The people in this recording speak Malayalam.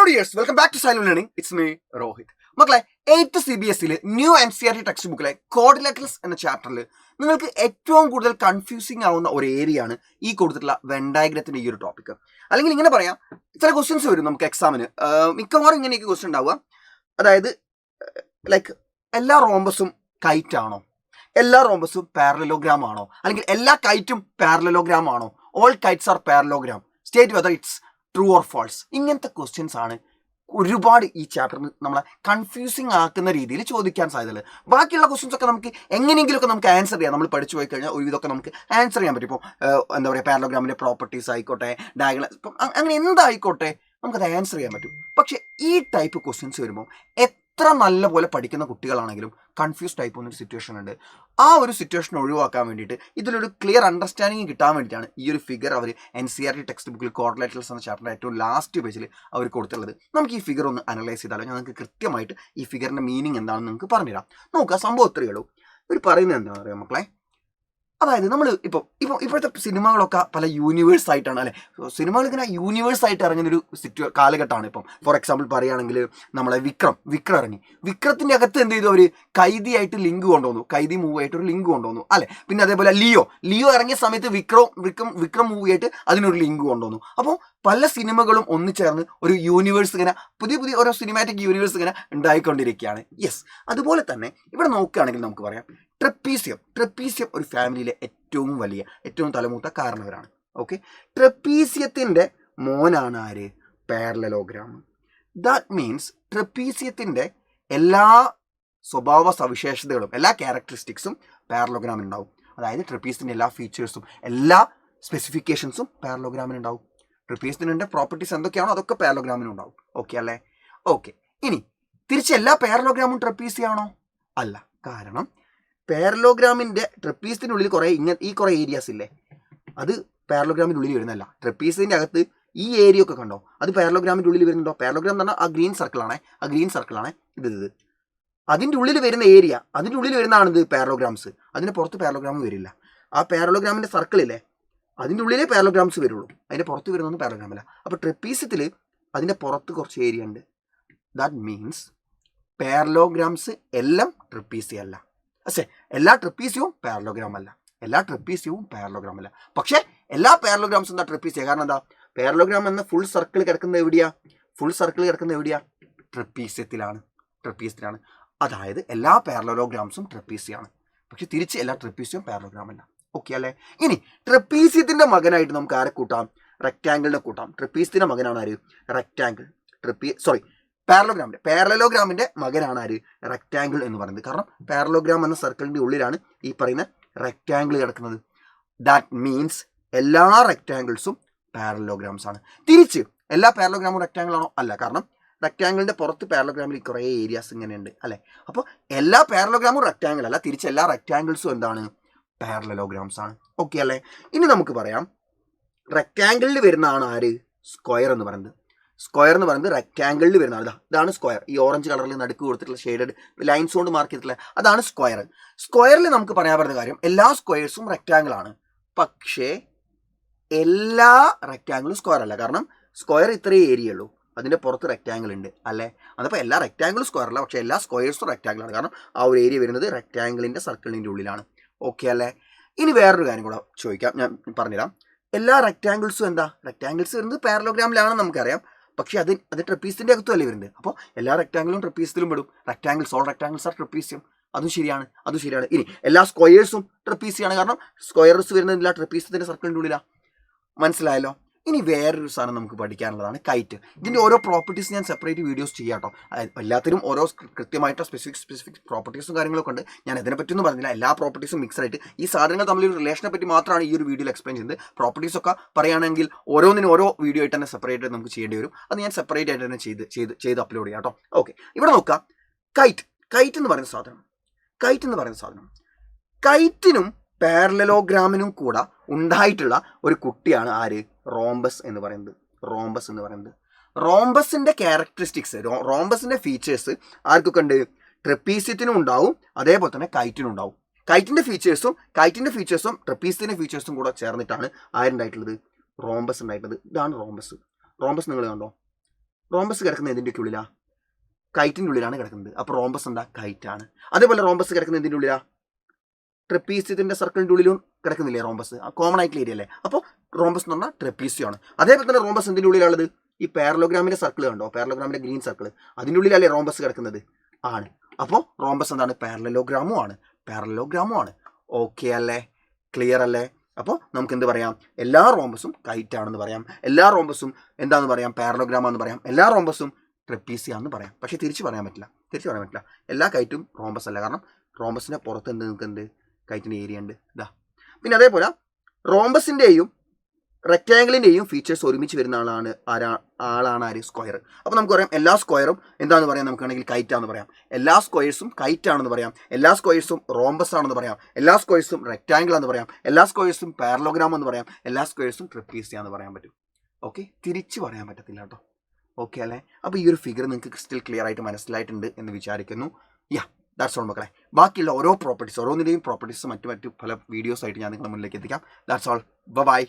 Dears welcome back to silent learning. It's me Rohit. മക്കളെ, 8th CBSE new NCERT text ബുക്കിലെ കോർഡിലേറ്ററൽസ് എന്ന ചാപ്റ്ററിൽ നിങ്ങൾക്ക് ഏറ്റവും കൂടുതൽ കൺഫ്യൂസിംഗ് ആവുന്ന ഒരു ഏരിയ ആണ് ഈ കൊടുത്തിട്ടുള്ള വെൻ ഡയഗ്രത്തിന്റെ ഈ ഒരു ടോപ്പിക്. അല്ലെങ്കിൽ ഇങ്ങനെ പറയാം, ചില ക്വസ്റ്റ്യൻസ് വരും നമുക്ക് എക്സാമിന്. മിക്കവാറും ഇങ്ങനെയൊക്കെ ക്വസ്റ്റ്യൻ ഉണ്ടാവുക. അതായത് ലൈക്ക് എല്ലാ റോംബസും കൈറ്റ് ആണോ, എല്ലാ റോംബസും പാരലലോഗ്രാം ആണോ, അല്ലെങ്കിൽ എല്ലാ കൈറ്റും പാരലലോഗ്രാം ആണോ, all kites are parallelogram, state whether it's true or false. ഇങ്ങനത്തെ ക്വസ്റ്റ്യൻസ് ആണ് ഒരുപാട് ഈ ചാപ്റ്ററിന് നമ്മളെ കൺഫ്യൂസിങ് ആക്കുന്ന രീതിയിൽ ചോദിക്കാൻ സാധ്യതയുള്ളത്. ബാക്കിയുള്ള ക്വസ്റ്റ്യൻസ് ഒക്കെ നമുക്ക് എങ്ങനെയെങ്കിലുമൊക്കെ നമുക്ക് ആൻസർ ചെയ്യാം. നമ്മൾ പഠിച്ചു പോയി കഴിഞ്ഞാൽ ഒരു ഇതൊക്കെ നമുക്ക് ആൻസർ ചെയ്യാൻ പറ്റും. ഇപ്പോൾ എന്താ പറയുക, പാരലോഗ്രാമിൻ്റെ പ്രോപ്പർട്ടീസ് ആയിക്കോട്ടെ, ഡയഗണൽ, ഇപ്പം അങ്ങനെ എന്തായിക്കോട്ടെ നമുക്കത് ആൻസർ ചെയ്യാൻ പറ്റും. പക്ഷേ ഈ ടൈപ്പ് ക്വസ്റ്റ്യൻസ് വരുമ്പോൾ എത്ര നല്ല പോലെ പഠിക്കുന്ന കുട്ടികളാണെങ്കിലും കൺഫ്യൂസ്ഡ് ആയി പോകുന്നൊരു സിറ്റുവേഷൻ ഉണ്ട്. ആ ഒരു സിറ്റുവേഷൻ ഒഴിവാക്കാൻ വേണ്ടിയിട്ട് ഇതിലൊരു ക്ലിയർ അണ്ടർസ്റ്റാൻഡിങ് കിട്ടാൻ വേണ്ടിയിട്ടാണ് ഈ ഒരു ഫിഗർ അവർ NCERT ടെക്സ്റ്റ് ബുക്കിൽ കോർഡിലേറ്ററൽസ് എന്ന ചാപ്റ്ററിൻ്റെ ഏറ്റവും ലാസ്റ്റ് പേജിൽ അവർ കൊടുത്തുള്ളത്. നമുക്ക് ഈ ഫിഗർ ഒന്ന് അനലൈസ് ചെയ്താലോ, ഞങ്ങൾക്ക് കൃത്യമായിട്ട് ഈ ഫിഗറിൻ്റെ മീനിങ് എന്താണെന്ന് നിങ്ങൾക്ക് പറഞ്ഞുതരാം. നോക്കുക, സംഭവം ഇത്രയേ ഉള്ളൂ. ഇവർ പറയുന്നത് എന്താണെന്ന് അറിയാം മക്കളെ. അതായത് നമ്മൾ ഇപ്പോഴത്തെ സിനിമകളൊക്കെ പല യൂണിവേഴ്സ് ആയിട്ടാണ് അല്ലെ, സിനിമകൾ ഇങ്ങനെ യൂണിവേഴ്സ് ആയിട്ട് ഇറങ്ങുന്നൊരു കാലഘട്ടമാണ്. ഇപ്പം ഫോർ എക്സാമ്പിൾ പറയുകയാണെങ്കിൽ നമ്മളെ വിക്രം ഇറങ്ങി. വിക്രത്തിന്റെ അകത്ത് എന്ത് ചെയ്തു, അവർ കൈദിയായിട്ട് ലിങ്ക് കൊണ്ടുവന്നു, കൈദി മൂവ് ആയിട്ട് ഒരു ലിങ്ക് കൊണ്ടുവന്നു അല്ലെ. പിന്നെ അതേപോലെ ലിയോ ഇറങ്ങിയ സമയത്ത് വിക്രം മൂവിയായിട്ട് അതിനൊരു ലിങ്ക് കൊണ്ടുവന്നു. അപ്പോൾ പല സിനിമകളും ഒന്നിച്ചേർന്ന് ഒരു യൂണിവേഴ്സ് ഇങ്ങനെ പുതിയ ഓരോ സിനിമാറ്റിക് യൂണിവേഴ്സ് ഇങ്ങനെ ഉണ്ടായിക്കൊണ്ടിരിക്കുകയാണ്. യെസ്, അതുപോലെ തന്നെ ഇവിടെ നോക്കുകയാണെങ്കിൽ നമുക്ക് പറയാം ട്രപ്പീസിയം ഒരു ഫാമിലിയിലെ ഏറ്റവും തലമൂത്ത കാരണവരാണ്. ഓക്കെ, ട്രപ്പീസിയത്തിൻ്റെ മോനാണ് ആര്? പാരലലോഗ്രാം. ദാറ്റ് മീൻസ് ട്രപ്പീസിയത്തിൻ്റെ എല്ലാ സ്വഭാവ സവിശേഷതകളും, എല്ലാ ക്യാരക്ടറിസ്റ്റിക്സും പാരലോഗ്രാമിന് ഉണ്ടാവും. അതായത് ട്രപ്പീസിൻ്റെ എല്ലാ ഫീച്ചേഴ്സും, എല്ലാ സ്പെസിഫിക്കേഷൻസും പാരലോഗ്രാമിന് ഉണ്ടാവും. ട്രപ്പീസിൻ്റെ പ്രോപ്പർട്ടീസ് എന്തൊക്കെയാണോ അതൊക്കെ പാരലോഗ്രാമിനും ഉണ്ടാവും. ഓക്കെ അല്ലേ? ഓക്കെ, ഇനി തിരിച്ച് എല്ലാ പാരലോഗ്രാമും ട്രപ്പീസിയാണോ? അല്ല. കാരണം പാരലോഗ്രാമിൻ്റെ ട്രപ്പീസിനുള്ളിൽ കുറേ ഏരിയാസ് ഇല്ലേ, അത് പാരലോഗ്രാമിൻ്റെ ഉള്ളിൽ വരുന്നതല്ല. ട്രപ്പീസിൻ്റെ അകത്ത് ഈ ഏരിയ ഒക്കെ കണ്ടോ, അത് പാരലോഗ്രാമിൻ്റെ ഉള്ളിൽ വരുന്നുണ്ടോ? പാരലോഗ്രാം എന്ന് പറഞ്ഞാൽ ആ ഗ്രീൻ സർക്കിളാണ് ഇത്. അതിൻ്റെ ഉള്ളിൽ വരുന്ന ഏരിയ, അതിൻ്റെ ഉള്ളിൽ വരുന്നതാണിത് പാരലോഗ്രാംസ്. അതിൻ്റെ പുറത്ത് പാരലോഗ്രാം വരില്ല. ആ പാരലോഗ്രാമിൻ്റെ സർക്കിളില്ലേ, അതിൻ്റെ ഉള്ളിലേ പാരലോഗ്രാംസ് വരുള്ളൂ, അതിൻ്റെ പുറത്ത് വരുന്നൊന്നും പാരലോഗ്രാമില്ല. അപ്പോൾ ട്രപ്പീസിയത്തിൽ അതിൻ്റെ പുറത്ത് കുറച്ച് ഏരിയ ഉണ്ട്. ദാറ്റ് മീൻസ് പാരലോഗ്രാംസ് എല്ലാം ട്രപ്പീസിയം അല്ല. എല്ലാ ട്രപ്പീസിയവും പാരലോഗ്രാം അല്ല. പക്ഷേ എല്ലാ പാരലോഗ്രാംസും എന്താ ട്രപ്പീസിയ. കാരണം എന്താ, പാരലോഗ്രാം എന്ന ഫുൾ സർക്കിൾ കിടക്കുന്നത് എവിടെയാ? ട്രപ്പീസിയത്തിലാണ്. അതായത് എല്ലാ പാരലോഗ്രാംസും ട്രപ്പീസിയാണ്. പക്ഷെ തിരിച്ച് എല്ലാ ട്രപ്പീസിയവും പാരലോഗ്രാം അല്ല. ഓക്കെ അല്ലേ? ഇനി ട്രപ്പീസിയത്തിന്റെ മകനായിട്ട് നമുക്ക് ആരെ കൂട്ടാം? റെക്റ്റാങ്കിളിനെ കൂട്ടാം. ട്രപ്പീസിയത്തിന്റെ മകനാണ് ആര്? റെക്റ്റാങ്കിൾ. പാരലോഗ്രാമിന്റെ മകനാണ് ആര്? റെക്റ്റാങ്കിൾ എന്ന് പറയുന്നത്. കാരണം പാരലോഗ്രാം എന്ന സർക്കിളിന്റെ ഉള്ളിലാണ് ഈ പറയുന്ന റെക്റ്റാങ്കിൾ കിടക്കുന്നത്. ദാറ്റ് മീൻസ് എല്ലാ റെക്റ്റാങ്കിൾസും പാരലോഗ്രാംസ് ആണ്. തിരിച്ച് എല്ലാ പാരലോഗ്രാമും റെക്റ്റാങ്കിൾ ആണോ? അല്ല. കാരണം റെക്റ്റാങ്കിളിന്റെ പുറത്ത് പാരലോഗ്രാമിൽ കുറേ ഏരിയാസ് ഇങ്ങനെയുണ്ട് അല്ലെ. അപ്പോൾ എല്ലാ പാരലോഗ്രാമും റെക്റ്റാങ്കിൾ അല്ല, തിരിച്ച് എല്ലാ റെക്റ്റാങ്കിൾസും എന്താണ്? പാരലലോഗ്രാംസ് ആണ്. ഓക്കെ അല്ലേ? ഇനി നമുക്ക് പറയാം, റെക്റ്റാങ്കിളിൽ വരുന്നതാണ് ആര്? സ്ക്വയർ എന്ന് പറയുന്നത് റെക്റ്റാങ്കിളിൽ വരുന്നതാണ്. ഇതാണ് സ്ക്വയർ. ഈ ഓറഞ്ച് കളറിൽ നടുക്ക് കൊടുത്തിട്ടുള്ള ഷെയ്ഡഡ് ലൈൻസ് കൊണ്ട് മാർക്ക് ചെയ്തിട്ടുള്ള അതാണ് സ്ക്വയർ. സ്ക്വയറിൽ നമുക്ക് പറയാൻ പറ്റുന്ന കാര്യം, എല്ലാ സ്ക്വയേഴ്സും റെക്റ്റാങ്കിൾ ആണ്. പക്ഷേ എല്ലാ റെക്റ്റാങ്കിളും സ്ക്വയർ അല്ല. കാരണം സ്ക്വയർ ഇത്രയേ ഏരിയ ഉള്ളൂ, അതിൻ്റെ പുറത്ത് റെക്റ്റാങ്കിൾ ഉണ്ട് അല്ലേ. അതപ്പോൾ എല്ലാ റെക്റ്റാങ്കിളും സ്ക്വയർ അല്ല, പക്ഷേ എല്ലാ സ്ക്വയേഴ്സും റെക്റ്റാങ്കിൾ ആണ്. കാരണം ആ ഒരു ഏരിയ വരുന്നത് റെക്റ്റാങ്കിളിൻ്റെ സർക്കിളിൻ്റെ ഉള്ളിലാണ്. ഓക്കെ അല്ലേ? ഇനി വേറൊരു കാര്യം കൂടെ ചോദിക്കാം, ഞാൻ പറഞ്ഞുതരാം. എല്ലാ റെക്റ്റാങ്കിൾസും റെക്റ്റാങ്കിൾസ് വരുന്നത് പാരലോഗ്രാമിലാണെന്ന് നമുക്കറിയാം. പക്ഷേ അത് ട്രപ്പീസിൻ്റെ അകത്തും അല്ലേ വരുന്നത്. അപ്പോൾ എല്ലാ റെക്റ്റാങ്കിളും ട്രപ്പീസിലും പെടും. All rectangles are trapezium. അതും ശരിയാണ്. ഇനി എല്ലാ സ്ക്വയേഴ്സും ട്രപ്പീസിയാണ്. കാരണം സ്ക്വയേഴ്സ് വരുന്നത് എല്ലാ ട്രപ്പീസിയത്തിൻ്റെ സർക്കിളിൻ്റെ ഉള്ളിലാണ്. മനസ്സിലായല്ലോ? ഇനി വേറൊരു സാധനം നമുക്ക് പഠിക്കാനുള്ളതാണ് കൈറ്റ്. ഇതിൻ്റെ ഓരോ പ്രോപ്പർട്ടീസ് ഞാൻ സെപ്പറേറ്റ് വീഡിയോസ് ചെയ്യാം കേട്ടോ. എല്ലാത്തിനും ഓരോ കൃത്യമായിട്ട് സ്പെസിഫിക് പ്രോപ്പർട്ടീസും കാര്യങ്ങളൊക്കെ ഉണ്ട്. ഞാൻ ഇതിനെപ്പറ്റിയൊന്നും പറഞ്ഞില്ല. എല്ലാ പ്രോപ്പർട്ടീസും മിക്സ് ആയിട്ട് ഈ സാധനങ്ങൾ തമ്മിൽ റിലേഷനെ പറ്റി മാത്രമാണ് ഈ ഒരു വീഡിയോയിൽ എക്സ്പ്ലെയിൻ ചെയ്യുന്നത്. പ്രോപ്പർട്ടീസൊക്കെ പറയുകയാണെങ്കിൽ ഓരോന്നിനും ഓരോ വീഡിയോ ആയിട്ട് തന്നെ സെപ്പറേറ്റ് ആയിട്ട് നമുക്ക് ചെയ്യേണ്ടി വരും. അത് ഞാൻ സെപ്പറേറ്റ് ആയിട്ട് തന്നെ ചെയ്ത് അപ്ലോഡ് ചെയ്യാം കേട്ടോ. ഓക്കെ, ഇവിടെ നോക്കാം. കൈറ്റ് എന്ന് പറയുന്ന സാധനം കൈറ്റിനും പാരലലോഗ്രാമിനും കൂടെ ഉണ്ടായിട്ടുള്ള ഒരു കുട്ടിയാണ് ആര്? റോംബസ് എന്ന് പറയുന്നത്. റോംബസിന്റെ ക്യാരക്ടറിസ്റ്റിക്സ്, റോംബസിന്റെ ഫീച്ചേഴ്സ് ആർക്കൊക്കെ ഉണ്ട്? ട്രപ്പീസിയത്തിനും ഉണ്ടാവും, അതേപോലെ തന്നെ കൈറ്റിനും ഉണ്ടാവും. കൈറ്റിന്റെ ഫീച്ചേഴ്സും ട്രപ്പീസിയത്തിന്റെ ഫീച്ചേഴ്സും കൂടെ ചേർന്നിട്ടാണ് ആരുണ്ടായിട്ടുള്ളത്? റോംബസ് ഉണ്ടായിട്ടുള്ളത്. ഇതാണ് റോംബസ്. നിങ്ങൾ കണ്ടോ? റോംബസ് കിടക്കുന്നത് എന്തിൻ്റെയൊക്കെ ഉള്ളിലാണ്? കൈറ്റിൻ്റെ ഉള്ളിലാണ് കിടക്കുന്നത്. അപ്പോൾ റോംബസ് എന്താ? കൈറ്റാണ്. അതേപോലെ റോംബസ് കിടക്കുന്നത് എന്തിൻ്റെ ഉള്ളിലാണ്? ട്രപ്പീസ്യത്തിൻ്റെ സർക്കിളിൻ്റെ ഉള്ളിലും കിടക്കുന്നില്ലേ റോംബസ്? കോമൺ ആയിട്ടുള്ള ഏരിയ അല്ലേ? അപ്പോൾ റോംബസ് എന്ന് പറഞ്ഞാൽ ട്രപ്പീസ്യമാണ്. അതേപോലെ തന്നെ റോംബസ് എന്തിൻ്റെ ഉള്ളിലുള്ളത്? ഈ പാരലോഗ്രാമിൻ്റെ സർക്കിൾ കണ്ടോ? പാരലോഗ്രാമിൻ്റെ ഗ്രീൻ സർക്കിൾ, അതിൻ്റെ ഉള്ളിലല്ലേ റോംബസ് കിടക്കുന്നത്? ആണ്. അപ്പോൾ റോംബസ് എന്താണ്? പാരലോഗ്രാമും ആണ്. ഓക്കെ അല്ലേ? ക്ലിയർ അല്ലേ? അപ്പോൾ നമുക്ക് എന്ത് പറയാം? എല്ലാ റോംബസും കൈറ്റ് ആണെന്ന് പറയാം, എല്ലാ റോംബസും എന്താണെന്ന് പറയാം? പാരലോഗ്രാമാണെന്ന് പറയാം, എല്ലാ റോംബസും ട്രപ്പീസിയാണെന്ന് പറയാം. പക്ഷേ തിരിച്ച് പറയാൻ പറ്റില്ല. എല്ലാ കൈറ്റും റോംബസ് അല്ല. കാരണം റോംബസിൻ്റെ പുറത്ത് നിൽക്കുന്നത് കൈറ്റിൻ്റെ ഏരിയ ഉണ്ട്. ഇതാ. പിന്നെ അതേപോലെ റോംബസിൻ്റെയും റെക്റ്റാങ്കിളിൻ്റെയും ഫീച്ചേഴ്സ് ഒരുമിച്ച് വരുന്ന ആളാണ് ആര്? സ്ക്വയർ. അപ്പോൾ നമുക്ക് പറയാം എല്ലാ സ്ക്വയറും എന്താണെന്ന് പറയാം? നമുക്ക് വേണമെങ്കിൽ കൈറ്റാണെന്ന് പറയാം. എല്ലാ സ്ക്വയേഴ്സും കൈറ്റ് ആണെന്ന് പറയാം. എല്ലാ സ്ക്വയേഴ്സും റോംബസ് ആണെന്ന് പറയാം. എല്ലാ സ്ക്വയേഴ്സും റെക്റ്റാങ്കിൾ എന്ന് പറയാം. എല്ലാ സ്ക്വയേഴ്സും പാരലോഗ്രാം എന്ന് പറയാം. എല്ലാ സ്ക്വയേഴ്സും ട്രപ്പീസിയ എന്ന് പറയാൻ പറ്റും. ഓക്കെ, തിരിച്ച് പറയാൻ പറ്റത്തില്ല കേട്ടോ. ഓക്കെ അല്ലേ? അപ്പോൾ ഈ ഒരു ഫിഗർ നിങ്ങൾക്ക് ക്രിസ്റ്റൽ ക്ലിയർ ആയിട്ട് മനസ്സിലായിട്ടുണ്ട് എന്ന് വിചാരിക്കുന്നു. ദാറ്റ്സ് ഓൾ മക്കളെ. ബാക്കിയുള്ള ഓരോ പ്രോപ്പർട്ടീസ്, ഓരോന്നിൻ്റെയും പ്രോപ്പർട്ടീസ് മറ്റു പല വീഡിയോസ് ആയിട്ട് ഞാൻ നിങ്ങളുടെ മുന്നിലേക്ക് എത്തിക്കാം. That's all. ബൈ.